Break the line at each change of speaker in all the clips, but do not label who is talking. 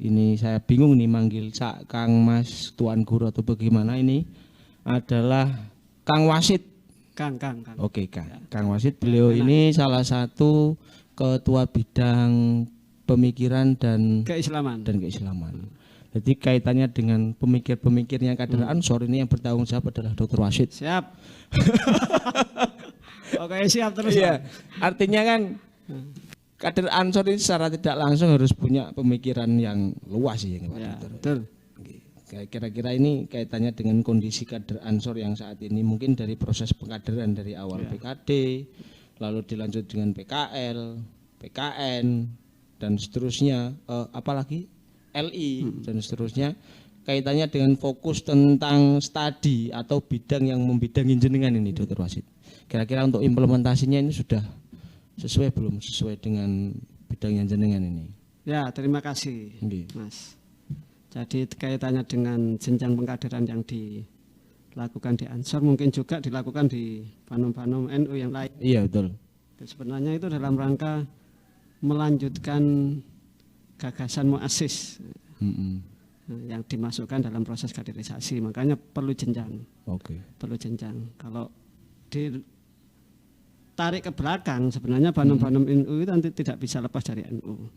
ini saya bingung nih manggil Kang Mas Tuan Guru atau bagaimana, ini adalah Kang Wasid.
Kang.
Oke, Kang Wasid, beliau ini salah satu ketua bidang pemikiran dan
keislaman.
Jadi kaitannya dengan pemikir-pemikirnya kader Ansor ini yang bertanggung jawab adalah Dr. Wasid.
Siap. Oke, siap terus.
Iya. Artinya kan kader Ansor ini secara tidak langsung harus punya pemikiran yang luas ya, Pak
Ya,
Dr.
betul.
Kira-kira ini kaitannya dengan kondisi kader Ansor yang saat ini, mungkin dari proses pengkaderan dari awal PKD, lalu dilanjut dengan PKL, PKN, dan seterusnya, apalagi LI dan seterusnya, kaitannya dengan fokus tentang studi atau bidang yang membidangi jenengan ini, Dr. Wasid. Kira-kira untuk implementasinya ini sudah sesuai belum sesuai dengan bidang yang jenengan ini?
Ya, terima kasih, Mas. Jadi kaitannya dengan jenjang pengkaderan yang dilakukan di Ansor mungkin juga dilakukan di Panom-Panom NU yang lain.
Iya, betul.
Dan sebenarnya itu dalam rangka melanjutkan gagasan muassis yang dimasukkan dalam proses kaderisasi, makanya perlu jenjang. Perlu jenjang. Kalau ditarik ke belakang, sebenarnya Panom-Panom NU itu nanti tidak bisa lepas dari NU.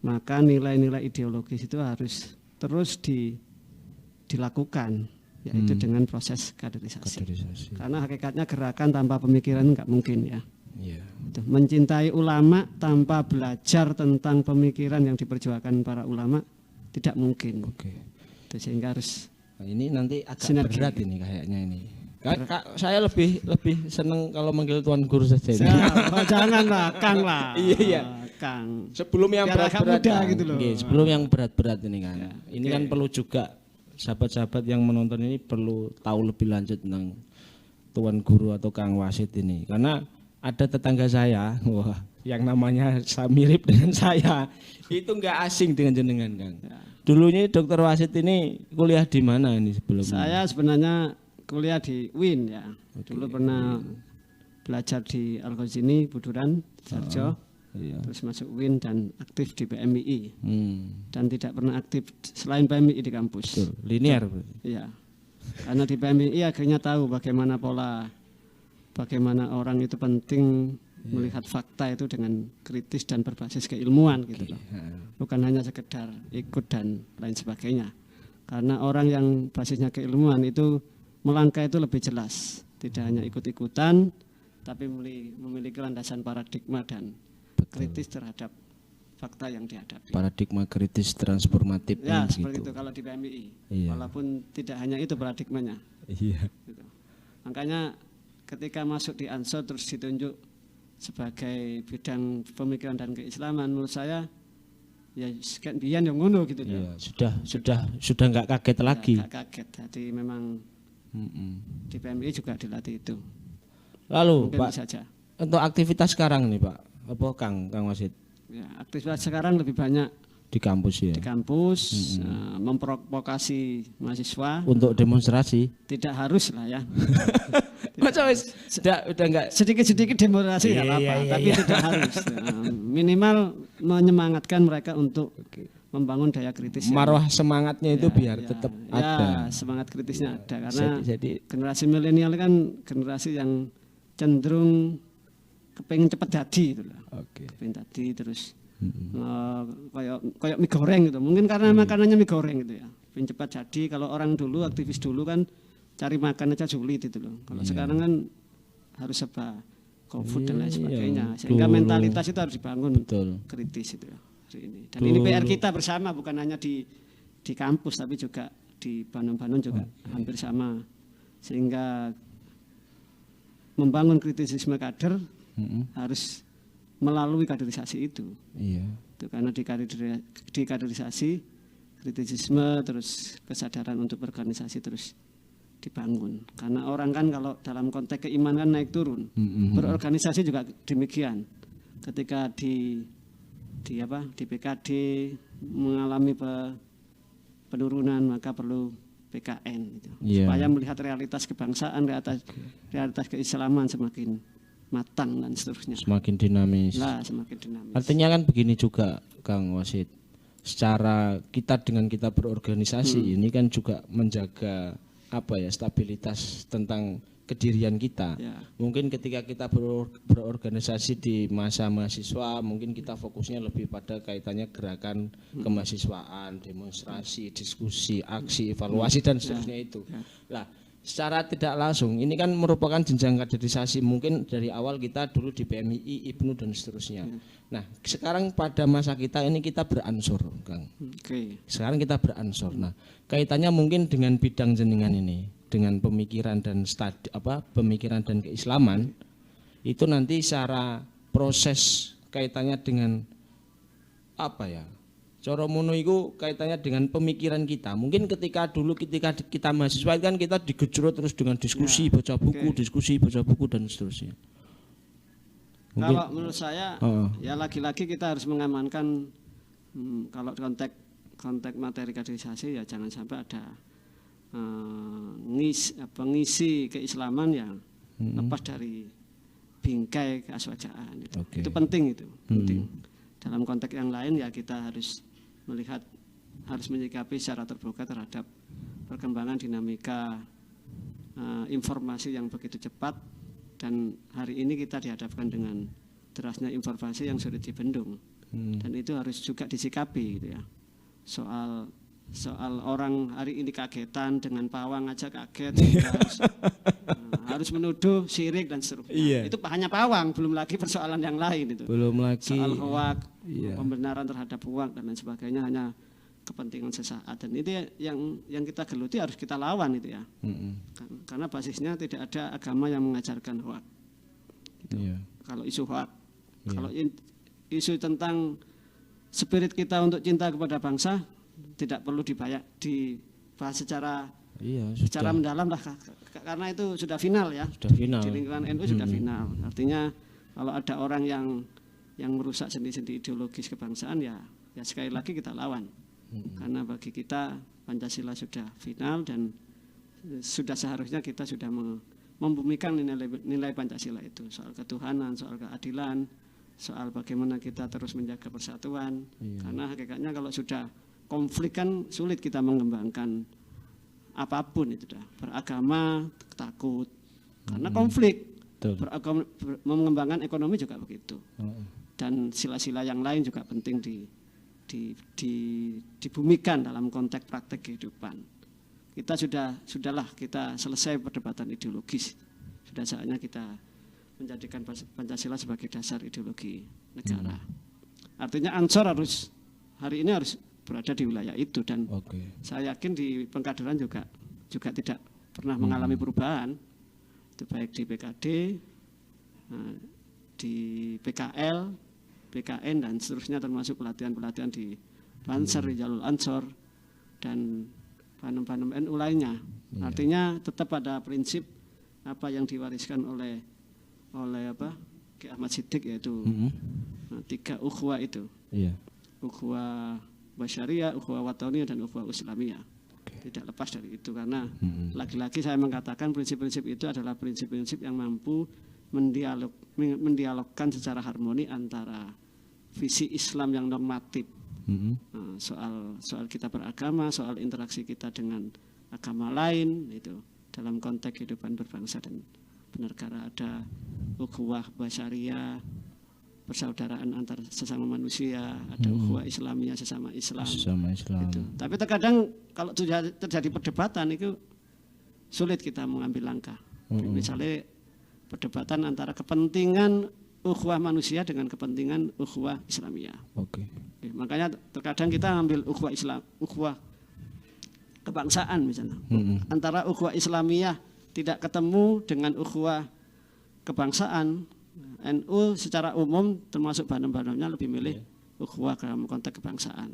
Maka nilai-nilai ideologis itu harus terus dilakukan, yaitu dengan proses kaderisasi. Karena hakikatnya gerakan tanpa pemikiran nggak mungkin ya. Mencintai ulama tanpa belajar tentang pemikiran yang diperjuangkan para ulama tidak mungkin. Sehingga harus.
Nah, ini nanti agak berat ini kayaknya ini. Saya lebih seneng kalau manggil Tuan Guru saja.
Janganlah, Kang lah.
Iya.
Kang.
Sebelum yang berat-berat
gitu loh.
Sebelum yang berat-berat ini kan. Ini kan perlu juga sahabat-sahabat yang menonton ini perlu tahu lebih lanjut tentang Tuan Guru atau Kang Wasid ini. Karena ada tetangga saya, yang namanya mirip dengan saya, itu enggak asing dengan jenengan, Kang. Dulunya Dr. Wasid ini kuliah di mana ini sebelumnya?
Saya sebenarnya kuliah di UIN ya. Dulu pernah belajar di Al-Ghazini, Buduran, Sarjo. Terus masuk UIN dan aktif di PMII. Dan tidak pernah aktif selain PMII di kampus.
Linear.
Iya. Karena di PMII akhirnya tahu bagaimana bagaimana orang itu penting melihat fakta itu dengan kritis dan berbasis keilmuan gitu loh. Bukan hanya sekedar ikut dan lain sebagainya. Karena orang yang basisnya keilmuan itu melangkah itu lebih jelas, tidak hanya ikut-ikutan tapi memiliki landasan paradigma dan kritis terhadap fakta yang dihadapi.
Paradigma kritis transformatif.
Ya, seperti itu kalau di PMII. Walaupun tidak hanya itu paradigmanya. Gitu. Makanya ketika masuk di Ansor terus ditunjuk sebagai bidang pemikiran dan keislaman, menurut saya ya sekian biyen yang ngono gitu ya.
Sudah enggak kaget lagi.
Enggak kaget. Jadi memang di PMI juga dilatih itu.
Lalu
mungkin
Pak,
saja.
Untuk aktivitas sekarang nih Pak, apa Kang Wasid?
Ya, aktivitas sekarang lebih banyak
di kampus ya.
Di kampus memprovokasi mahasiswa
untuk demonstrasi.
Tidak harus lah ya.
Masa wis udah enggak
sedikit-sedikit demonstrasi enggak apa-apa, tapi tidak harus. Minimal menyemangatkan mereka untuk membangun daya kritis.
Marwah semangatnya itu biar tetap ada.
Semangat kritisnya ada karena generasi milenial kan generasi yang cenderung kepengen cepat jadi gitu loh. Kepengen jadi terus kayak mie goreng gitu. Mungkin karena makanannya mie goreng gitu ya. Pengen cepat jadi. Kalau orang dulu aktivis dulu kan cari makan aja sulit gitu loh. Kalau sekarang kan harus serba GoFood dan lain sebagainya. Sehingga mentalitas itu harus dibangun kritis itu ya. Ini. Dan ini PR kita bersama, bukan hanya di kampus tapi juga di Panon-Panon juga hampir sama. Sehingga membangun kritisisme kader harus melalui kaderisasi itu. Itu karena di kaderisasi kritisisme terus kesadaran untuk berorganisasi terus dibangun. Karena orang kan kalau dalam konteks keimanan naik turun. Berorganisasi juga demikian. Ketika di PKD mengalami penurunan maka perlu PKN gitu. Supaya melihat realitas kebangsaan, realitas keislaman semakin matang dan seterusnya.
Semakin dinamis.
Semakin dinamis.
Artinya kan begini juga Kang Wasid. secara kita dengan kita berorganisasi ini kan juga menjaga apa ya, stabilitas tentang kedirian kita. Mungkin ketika kita berorganisasi di masa mahasiswa, mungkin kita fokusnya lebih pada kaitannya gerakan kemahasiswaan, demonstrasi, diskusi, aksi, evaluasi dan seterusnya itu. Lah, secara tidak langsung ini kan merupakan jenjang kaderisasi. Mungkin dari awal kita dulu di PMII, IPNU dan seterusnya. Nah, sekarang pada masa kita ini kita beransur, Kang. Sekarang kita beransur. Nah, kaitannya mungkin dengan bidang jenengan ini, dengan pemikiran dan pemikiran dan keislaman, itu nanti secara proses kaitannya dengan apa ya? Cara mono iku kaitannya dengan pemikiran kita. Mungkin ketika kita mahasiswa kan kita digejrot terus dengan diskusi, baca buku, diskusi, baca buku dan seterusnya. Mungkin,
kalau menurut saya ya lagi-lagi kita harus mengamankan kalau konteks materi kaderisasi ya jangan sampai ada pengisi keislaman yang lepas dari bingkai keaswajaan itu. Itu penting itu. Penting. Dalam konteks yang lain ya kita harus melihat, harus menyikapi secara terbuka terhadap perkembangan dinamika informasi yang begitu cepat, dan hari ini kita dihadapkan dengan derasnya informasi yang sulit dibendung, dan itu harus juga disikapi gitu ya. Soal orang hari ini kagetan dengan pawang aja kaget, harus menuduh syirik dan seterusnya. Itu hanya pawang, belum lagi persoalan yang lain itu.
Belum lagi
soal hoak, pembenaran terhadap hoak dan lain sebagainya, hanya kepentingan sesaat, dan itu yang kita geluti harus kita lawan itu ya. Karena basisnya tidak ada agama yang mengajarkan hoak. Gitu. Kalau isu hoak, kalau isu tentang spirit kita untuk cinta kepada bangsa tidak perlu dibahas secara mendalam lah, karena itu sudah final ya. Di lingkungan NU sudah final. Artinya kalau ada orang yang merusak sendi-sendi ideologis kebangsaan ya sekali lagi kita lawan. Karena bagi kita Pancasila sudah final dan sudah seharusnya kita sudah membumikan nilai Pancasila itu, soal ketuhanan, soal keadilan, soal bagaimana kita terus menjaga persatuan. Karena hakikatnya kalau sudah konflik kan sulit kita mengembangkan apapun itu dah. Beragama takut karena konflik. Mengembangkan ekonomi juga begitu. Dan sila-sila yang lain juga penting dibumikan dalam konteks praktek kehidupan. Kita sudahlah kita selesai perdebatan ideologis. Sudah saatnya kita menjadikan Pancasila sebagai dasar ideologi negara. Artinya Ansor hari ini harus berada di wilayah itu, dan saya yakin di pengkaderan juga tidak pernah mengalami perubahan, itu baik di PKD, di PKL, PKN dan seterusnya, termasuk pelatihan-pelatihan di Banser, di Jalul Ansor dan Panem-Panem NU lainnya. Artinya tetap pada prinsip apa yang diwariskan oleh Ki Ahmad Siddiq, yaitu 3 ukhuwah itu. Ukhuwah Basyariah, ukhuwah Wataniyah dan ukhuwah Islamiyah. Tidak lepas dari itu, karena lagi-lagi saya mengatakan prinsip-prinsip itu adalah prinsip-prinsip yang mampu mendialogkan secara harmoni antara visi Islam yang normatif, soal kita beragama, soal interaksi kita dengan agama lain, itu dalam konteks kehidupan berbangsa dan bernegara. Ada ukhuwah Basyariah, persaudaraan antar sesama manusia, ada ukhuwah Islamiyah, sesama Islam. Gitu. Tapi terkadang kalau terjadi perdebatan itu sulit kita mengambil langkah. Misalnya perdebatan antara kepentingan ukhuwah manusia dengan kepentingan ukhuwah Islamiyah. Makanya terkadang kita ambil ukhuwah Islam, ukhuwah kebangsaan misalnya. Antara ukhuwah Islamiyah tidak ketemu dengan ukhuwah kebangsaan. NU secara umum termasuk Banem-Banemnya lebih milih ukhuwah dalam konteks kebangsaan.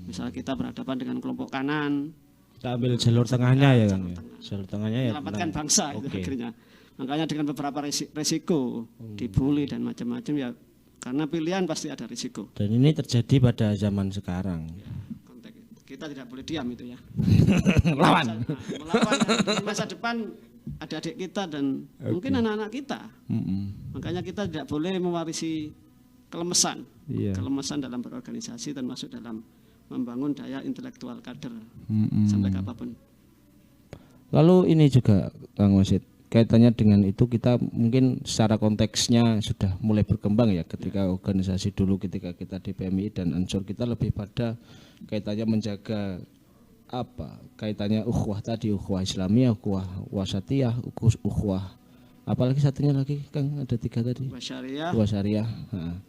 Misalnya kita berhadapan dengan kelompok kanan,
kita ambil jalur tengahnya ya Kang. Jalur tengahnya ya
menyelamatkan bangsa itu akhirnya. Makanya dengan beberapa resiko, dibully dan macam-macam ya, karena pilihan pasti ada risiko.
Dan ini terjadi pada zaman sekarang.
Kita tidak boleh diam itu ya.
Lawan.
Melawan di masa depan adik-adik kita dan mungkin anak-anak kita. Makanya kita tidak boleh mewarisi kelemesan dalam berorganisasi, termasuk dalam membangun daya intelektual kader sampai kapanpun.
Lalu ini juga Kang Wasid, kaitannya dengan itu kita mungkin secara konteksnya sudah mulai berkembang ya ketika organisasi dulu ketika kita di PMI dan Ansor kita lebih pada kaitannya menjaga apa kaitannya ukhuwah tadi, ukhuwah Islamiyah, ukhuwah wasatiyah, ukhuwah apalagi satunya lagi Kang, ada 3 tadi. Ukhuwah syariah,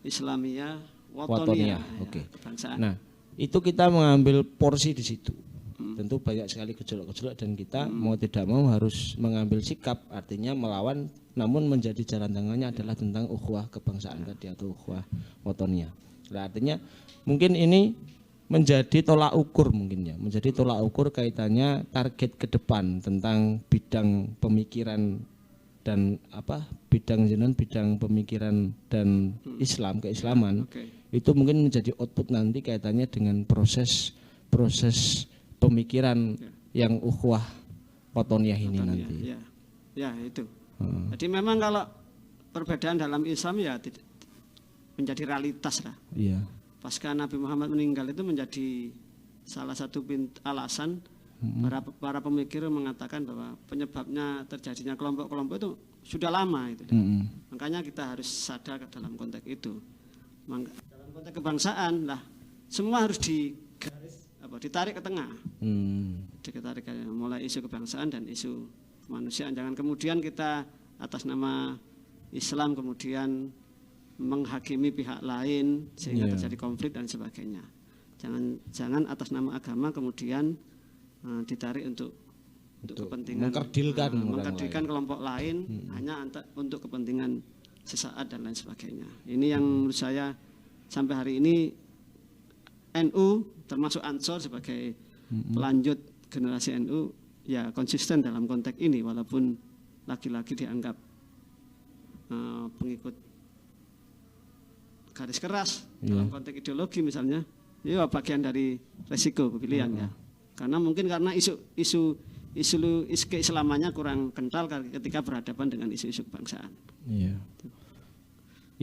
Islamiyah, watoniyah.
Oke. Nah, itu kita mengambil porsi di situ. Tentu banyak sekali gejolak-gejolak dan kita mau tidak mau harus mengambil sikap, artinya melawan, namun menjadi jalan tengahnya adalah tentang ukhuwah kebangsaan tadi atau ukhuwah watoniyah. Nah, artinya mungkin ini menjadi tolak ukur mungkin ya, menjadi tolak ukur kaitannya target ke depan tentang bidang pemikiran dan bidang pemikiran dan Islam, keislaman. Itu mungkin menjadi output nanti kaitannya dengan proses pemikiran yang ukhuwah watoniyah ini nanti.
Ya itu. Jadi memang kalau perbedaan dalam Islam ya menjadi realitas lah.
Iya.
Pasca Nabi Muhammad meninggal itu menjadi salah satu alasan para pemikir mengatakan bahwa penyebabnya terjadinya kelompok-kelompok itu sudah lama itu. Makanya kita harus sadar dalam konteks itu. Dalam konteks kebangsaan lah semua harus ditarik ke tengah. Ditarik mulai isu kebangsaan dan isu kemanusiaan. Jangan kemudian kita atas nama Islam kemudian menghakimi pihak lain sehingga terjadi konflik dan sebagainya. Jangan atas nama agama kemudian ditarik untuk kepentingan mengkerdilkan kelompok lain hanya untuk kepentingan sesaat dan lain sebagainya. Ini yang menurut saya sampai hari ini NU termasuk Ansor sebagai pelanjut generasi NU ya konsisten dalam konteks ini walaupun lagi-lagi dianggap pengikut garis keras dalam konteks ideologi misalnya, ya bagian dari resiko pilihan ya. Karena mungkin karena isu keislamannya kurang kental ketika berhadapan dengan isu-isu kebangsaan. Iya.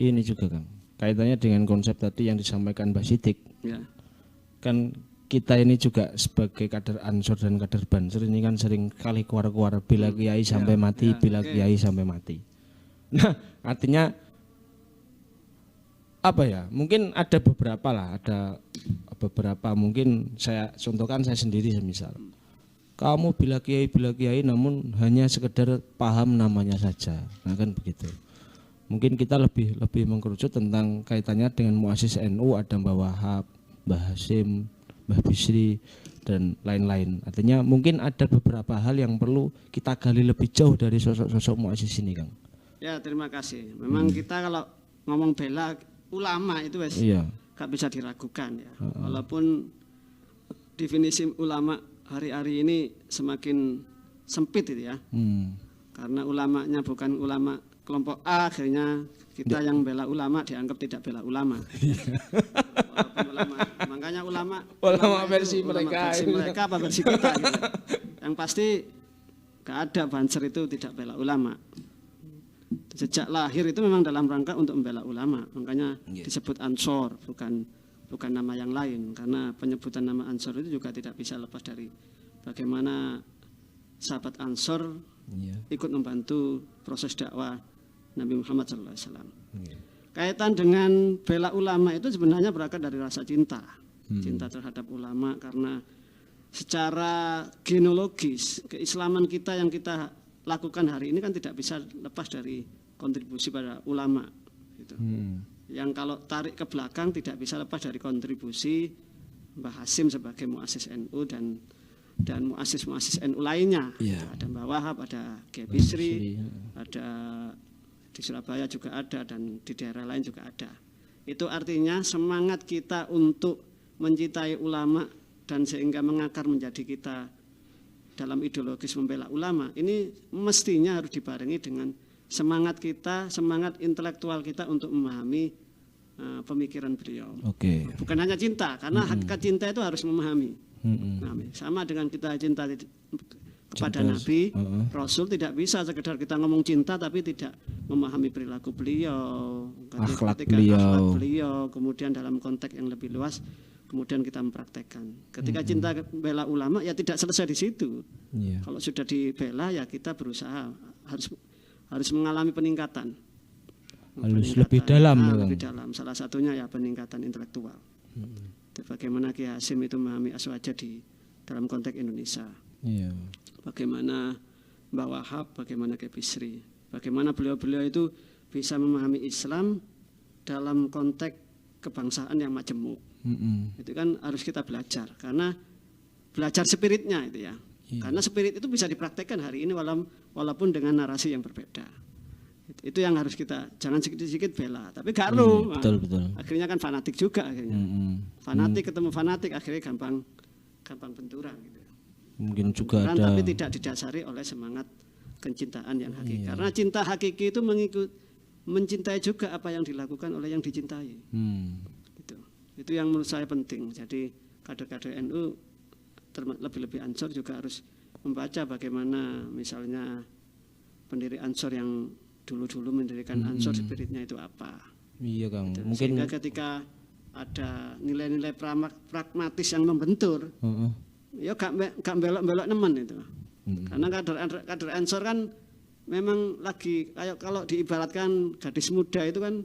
Ini juga Kang, kaitannya dengan konsep tadi yang disampaikan Mbak Sidik. Ya. Kan kita ini juga sebagai kader Ansor dan kader Bansur ini kan sering kali keluar-keluar bila kiai sampai mati, bila kiai sampai mati. Nah, artinya apa ya? Mungkin ada beberapa mungkin saya contohkan saya sendiri semisal. Kamu bila kiai namun hanya sekedar paham namanya saja. Nah kan begitu. Mungkin kita lebih mengkerucut tentang kaitannya dengan muassis NU ada Mbah Wahab, Mbah Hasim, Mbah Bisri dan lain-lain. Artinya mungkin ada beberapa hal yang perlu kita gali lebih jauh dari sosok-sosok muassis ini, Kang.
Ya, terima kasih. Memang kita kalau ngomong bela ulama itu gak bisa diragukan ya. Walaupun definisi ulama hari-hari ini semakin sempit itu ya. Karena ulamanya bukan ulama kelompok A, akhirnya kita yang bela ulama dianggap tidak bela ulama. Makanya ulama
versi mereka
apa versi kita gitu. Yang pasti gak ada Banser itu tidak bela ulama. Sejak lahir itu memang dalam rangka untuk membela ulama. Makanya disebut Ansor, bukan nama yang lain. Karena penyebutan nama Ansor itu juga tidak bisa lepas dari bagaimana sahabat Ansor ikut membantu proses dakwah Nabi Muhammad SAW. Kaitan dengan bela ulama itu sebenarnya berangkat dari rasa cinta. Cinta terhadap ulama karena secara genealogis keislaman kita yang kita lakukan hari ini kan tidak bisa lepas dari kontribusi pada ulama gitu. Yang kalau tarik ke belakang tidak bisa lepas dari kontribusi Mbah Hasim sebagai muassis NU dan muassis NU lainnya. Ada Mbah Wahab, ada Kiai Bisri, ada di Surabaya juga ada dan di daerah lain juga ada. Itu artinya semangat kita untuk mencintai ulama dan sehingga mengakar menjadi kita dalam ideologis membela ulama ini mestinya harus dibarengi dengan semangat kita, semangat intelektual kita untuk memahami pemikiran beliau. Bukan hanya cinta, karena hakikat cinta itu harus memahami. Sama dengan kita cinta kepada Nabi, Rasul, tidak bisa sekedar kita ngomong cinta tapi tidak memahami perilaku beliau,
akhlak
beliau, kemudian dalam konteks yang lebih luas kemudian kita mempraktekkan. Ketika cinta bela ulama ya tidak selesai di situ. Kalau sudah dibela ya kita berusaha harus mengalami peningkatan.
Harus lebih dalam.
Lebih dalam. Salah satunya ya peningkatan intelektual. Bagaimana Ki Hasim itu memahami aswaja di dalam konteks Indonesia. Bagaimana Mbah Wahab, bagaimana Ki Bisri, bagaimana beliau-beliau itu bisa memahami Islam dalam konteks kebangsaan yang majemuk. Itu kan harus kita belajar, karena belajar spiritnya itu ya. Karena spirit itu bisa dipraktekkan hari ini walaupun dengan narasi yang berbeda. Itu yang harus kita, jangan sedikit-sedikit bela, tapi gak
betul.
Akhirnya kan fanatik juga akhirnya. Fanatik ketemu fanatik akhirnya gampang benturan gitu.
Mungkin juga
benturan,
ada,
tapi tidak didasari oleh semangat kecintaan yang hakiki. Karena cinta hakiki itu mencintai juga apa yang dilakukan oleh yang dicintai. Itu yang menurut saya penting. Jadi kader-kader NU lebih-lebih Ansor juga harus membaca bagaimana misalnya pendiri Ansor yang dulu-dulu mendirikan Ansor spiritnya itu apa.
Iya Kang.
Gitu.
Mungkin
sehingga ketika ada nilai-nilai pragmatis yang membentur, ya gak belok-belok nemen itu. Karena kader Ansor kan memang lagi kayak kalau diibaratkan gadis muda itu kan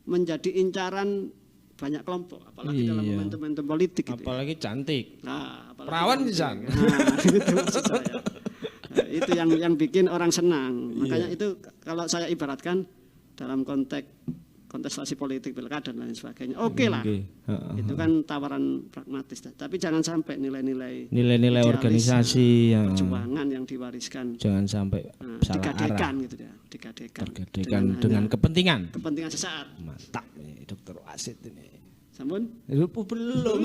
menjadi incaran banyak kelompok, apalagi dalam momentum politik gitu.
Apalagi cantik.
Apalagi
perawan bisa.
Itu maksud saya. Itu yang bikin orang senang. Makanya itu kalau saya ibaratkan dalam kontestasi politik, pilkada dan lain sebagainya. Oke lah. Itu kan tawaran pragmatis. Tapi jangan sampai nilai-nilai
organisasi
perjuangan yang diwariskan
jangan sampai salah arah.
Gitu ya. Digadekan
dengan kepentingan
sesaat.
Mantap nih Dokter Wasit ini.
Sampun?
Belum.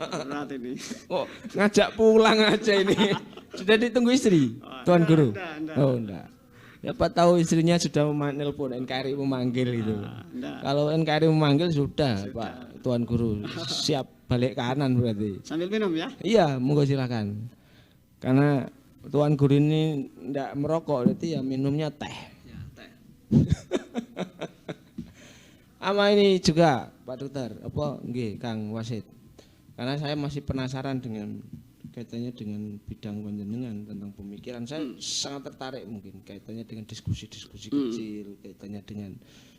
Berat ini.
Oh, ngajak pulang aja ini. Sudah ditunggu istri, Tuan Guru? Enggak. Siapa tahu istrinya sudah menelpon NKRI memanggil gitu. Kalau NKRI memanggil sudah, Pak Tuan Guru siap balik kanan berarti.
Sambil minum ya?
Iya, monggo silakan. Karena Tuan Guru ini enggak merokok, berarti ya minumnya teh.
Ya, teh.
Ama ini juga Pak Dokter, apa nggih Kang Wasit. Karena saya masih penasaran dengan kaitannya dengan bidang panjenengan tentang pemikiran. Saya sangat tertarik mungkin kaitannya dengan diskusi-diskusi kecil, kaitannya dengan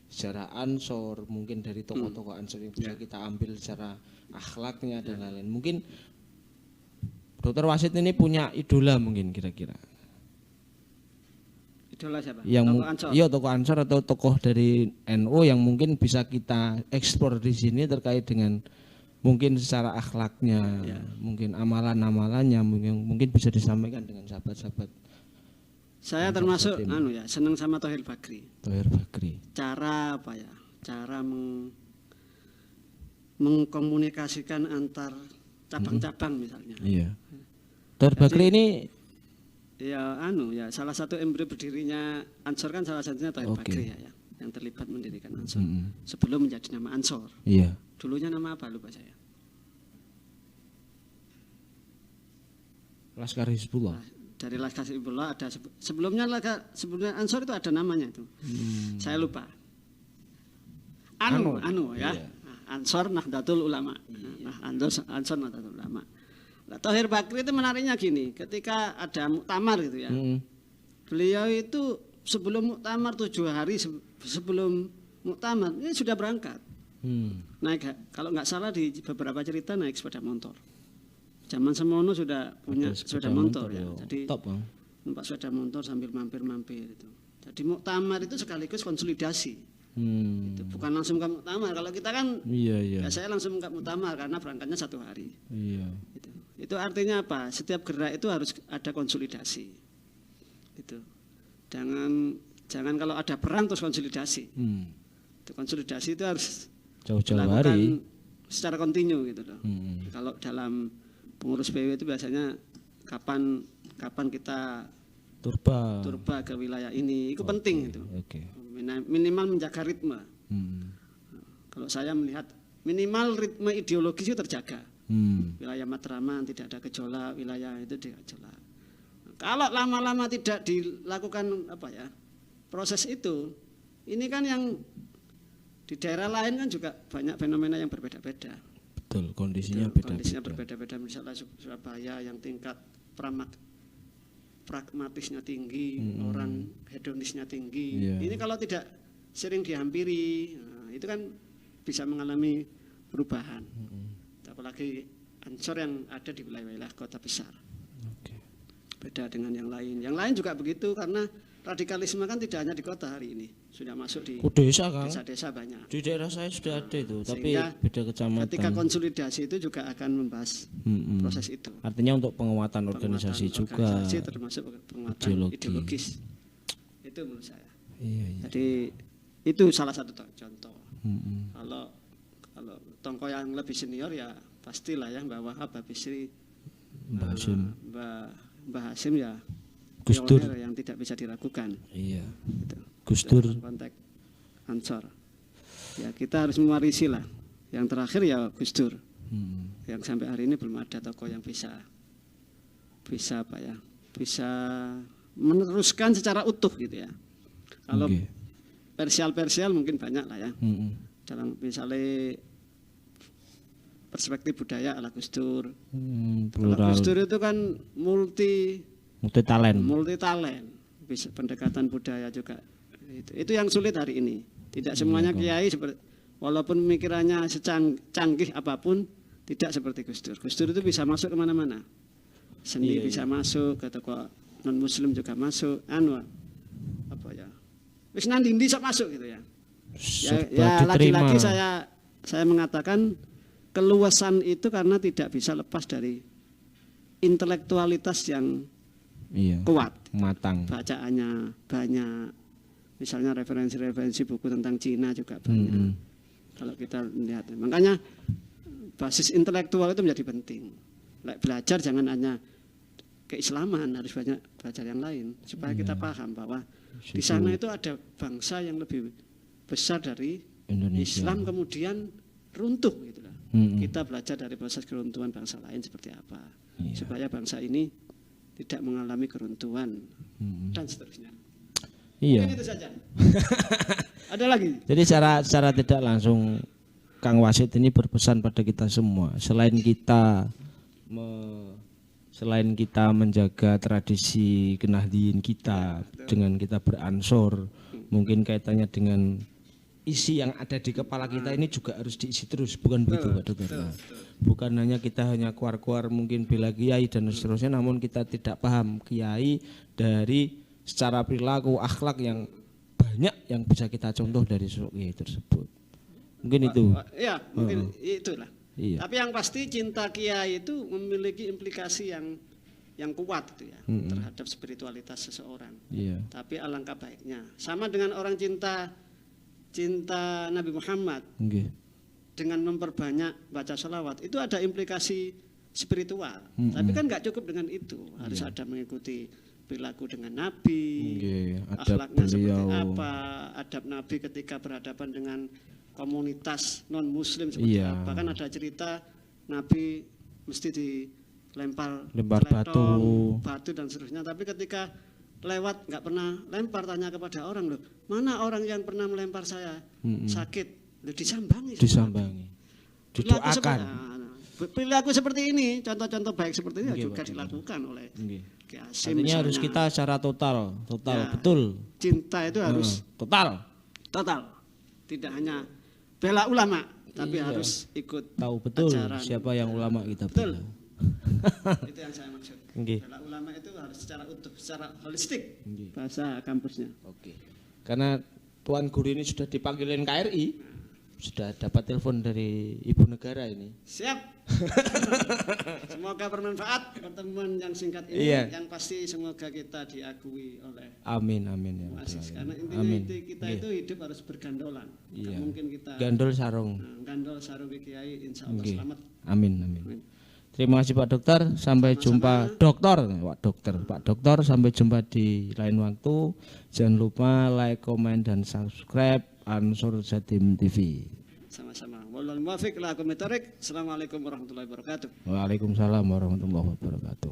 sejarah Ansor, mungkin dari tokoh-tokoh Ansor yang bisa kita ambil secara akhlaknya dan lain-lain. Mungkin Dokter Wasit ini punya idola mungkin kira-kira.
Idola siapa?
Tokoh Ansor. Iya, tokoh Ansor atau tokoh dari NU yang mungkin bisa kita eksplor di sini terkait dengan mungkin secara akhlaknya, mungkin amalan-amalannya mungkin bisa disampaikan dengan sahabat-sahabat.
Saya termasuk senang sama Thohir Bakri.
Thohir Bakri.
Cara mengkomunikasikan antar cabang-cabang misalnya.
Iya. Thohir Bakri ini
salah satu embrio berdirinya Ansor kan salah satunya Thohir Bakri ya, yang terlibat mendirikan Ansor sebelum menjadi nama Ansor.
Iya.
Dulunya nama apa lupa saya.
Laskar Hizbullah.
Dari Laskar Hizbullah ada sebelumnya Ansor itu ada namanya itu. Saya lupa. Ya. Iya. Ansor Nahdlatul Ulama. Ansor Nahdlatul Ulama. Thohir Bakri itu menariknya gini, ketika ada muktamar gitu ya. Beliau itu sebelum muktamar 7 hari sebelum muktamar ini sudah berangkat. Naik, kalau nggak salah di beberapa cerita naik sepeda motor. Zaman semono sudah punya sepeda motor ya. Jadi
top,
numpak sepeda motor sambil mampir-mampir itu. Jadi muktamar itu sekaligus konsolidasi. Itu bukan langsung ke muktamar. Kalau kita kan ya saya langsung ke muktamar karena berangkatnya 1 hari.
Iya.
Itu artinya apa? Setiap gerak itu harus ada konsolidasi. Itu. Jangan kalau ada perang terus konsolidasi. Itu konsolidasi itu harus
jauh-jauh hari
secara kontinu gitu loh. Kalau dalam pengurus PW itu biasanya kapan kita turba ke wilayah ini, itu penting itu. Minimal menjaga ritme. Kalau saya melihat minimal ritme ideologis itu terjaga. Wilayah Matraman tidak ada gejolak, wilayah itu tidak gejolak. Kalau lama-lama tidak dilakukan proses itu, ini kan yang Di daerah lain kan juga banyak fenomena yang berbeda-beda.
Betul, kondisinya beda-beda.
Kondisinya berbeda-beda, misalnya Surabaya yang tingkat pragmatisnya tinggi, orang hedonisnya tinggi. Ini kalau tidak sering dihampiri, nah, itu kan bisa mengalami perubahan. Apalagi Ansor yang ada di wilayah-wilayah kota besar. Beda dengan yang lain. Yang lain juga begitu, karena radikalisme kan tidak hanya di kota hari ini, sudah masuk di
desa, Kang.
Desa-desa banyak.
Di daerah saya sudah ada itu, tapi beda kecamatan.
Ketika konsolidasi itu juga akan membahas proses itu.
Artinya untuk penguatan organisasi juga.
Organisasi termasuk penguatan ideologis. Itu menurut saya.
Iya.
Jadi itu salah satu contoh. Kalau tokoh yang lebih senior ya pastilah ya Mbak Wahab, Mbak Bisri, Mbak Hasim ya
Gus Dur
yang tidak bisa diragukan.
Iya.
Gitu.
Gus Dur.
Konteks Ansor. Ya kita harus mewarisi lah. Yang terakhir ya Gus Dur. Yang sampai hari ini belum ada tokoh yang bisa apa ya? Bisa meneruskan secara utuh gitu ya. Kalau persial mungkin banyak lah ya. Dalam misalnya perspektif budaya ala Gus Dur. Gus Dur itu kan multi talent. Bisa pendekatan budaya juga. Itu yang sulit hari ini. Tidak semuanya kiai seperti, walaupun pemikirannya secanggih apapun, tidak seperti Gus Dur. Gus Dur itu bisa masuk kemana-mana. Seni bisa masuk, ke tokoh non Muslim juga masuk. Apa ya? Wis nandi bisa masuk gitu ya. Ya lagi-lagi saya mengatakan keluasan itu karena tidak bisa lepas dari intelektualitas yang kuat,
matang.
Bacaannya banyak, misalnya referensi buku tentang Cina juga banyak. Kalau kita lihat, makanya basis intelektual itu menjadi penting. Belajar jangan hanya keislaman, harus banyak belajar yang lain supaya kita paham bahwa di sana itu ada bangsa yang lebih besar dari Indonesia. Islam kemudian runtuh gitu lah. Kita belajar dari proses keruntuhan bangsa lain seperti apa, supaya bangsa ini tidak mengalami keruntuhan dan seterusnya.
Iya.
Mungkin itu saja. Ada lagi.
Jadi secara tidak langsung Kang Wasid ini berpesan pada kita semua, selain kita menjaga tradisi kenahdiyin kita dengan kita beransor, mungkin kaitannya dengan isi yang ada di kepala kita ini juga harus diisi terus, bukan begitu Pak Dokter? Bukan hanya kita keluar mungkin bela kiai dan seterusnya, namun kita tidak paham kiai dari secara perilaku akhlak yang banyak yang bisa kita contoh dari sosok kiai tersebut. Mungkin itu.
Ya, mungkin itulah. Iya. Tapi yang pasti cinta kiai itu memiliki implikasi yang kuat gitu ya terhadap spiritualitas seseorang. Iya. Tapi alangkah baiknya sama dengan orang cinta Nabi Muhammad dengan memperbanyak baca salawat itu ada implikasi spiritual. Tapi kan nggak cukup dengan itu, harus ada mengikuti perilaku dengan Nabi, akhlaknya seperti apa, adab Nabi ketika berhadapan dengan komunitas non Muslim seperti apa. Kan ada cerita Nabi mesti dilempar batu dan seterusnya. Tapi ketika lewat nggak pernah lempar, tanya kepada orang, loh mana orang yang pernah melempar saya sakit, loh disambangi,
didoakan.
Perilaku seperti ini, contoh-contoh baik seperti ini juga dilakukan oleh Ki Hasim.
Artinya harus kita secara total ya, betul.
Cinta itu harus total, tidak hanya bela ulama, tapi harus ikut
tahu betul ajaran. Siapa yang ulama kita bela.
Itu yang saya maksud. Bela ulama itu harus secara utuh, secara holistik. Bahasa kampusnya.
Karena Tuan Guru ini sudah dipanggilin KRI, sudah dapat telepon dari Ibu Negara ini.
Siap. Semoga bermanfaat pertemuan yang singkat ini. Yang pasti semoga kita diakui oleh
Amin ya.
Karena intinya kita itu hidup harus bergandolan. Mungkin kita
gandol sarung.
Gandol sarung Kiai, insya Allah selamat.
Amin. Terima kasih Pak Dokter, sampai jumpa Pak Dokter, sampai jumpa di lain waktu. Jangan lupa like, komen dan subscribe Ansor Jatim TV.
Sama-sama. Wallahul muwaffiq ila aqwamit thoriq. Assalamualaikum warahmatullahi wabarakatuh.
Waalaikumsalam warahmatullahi wabarakatuh.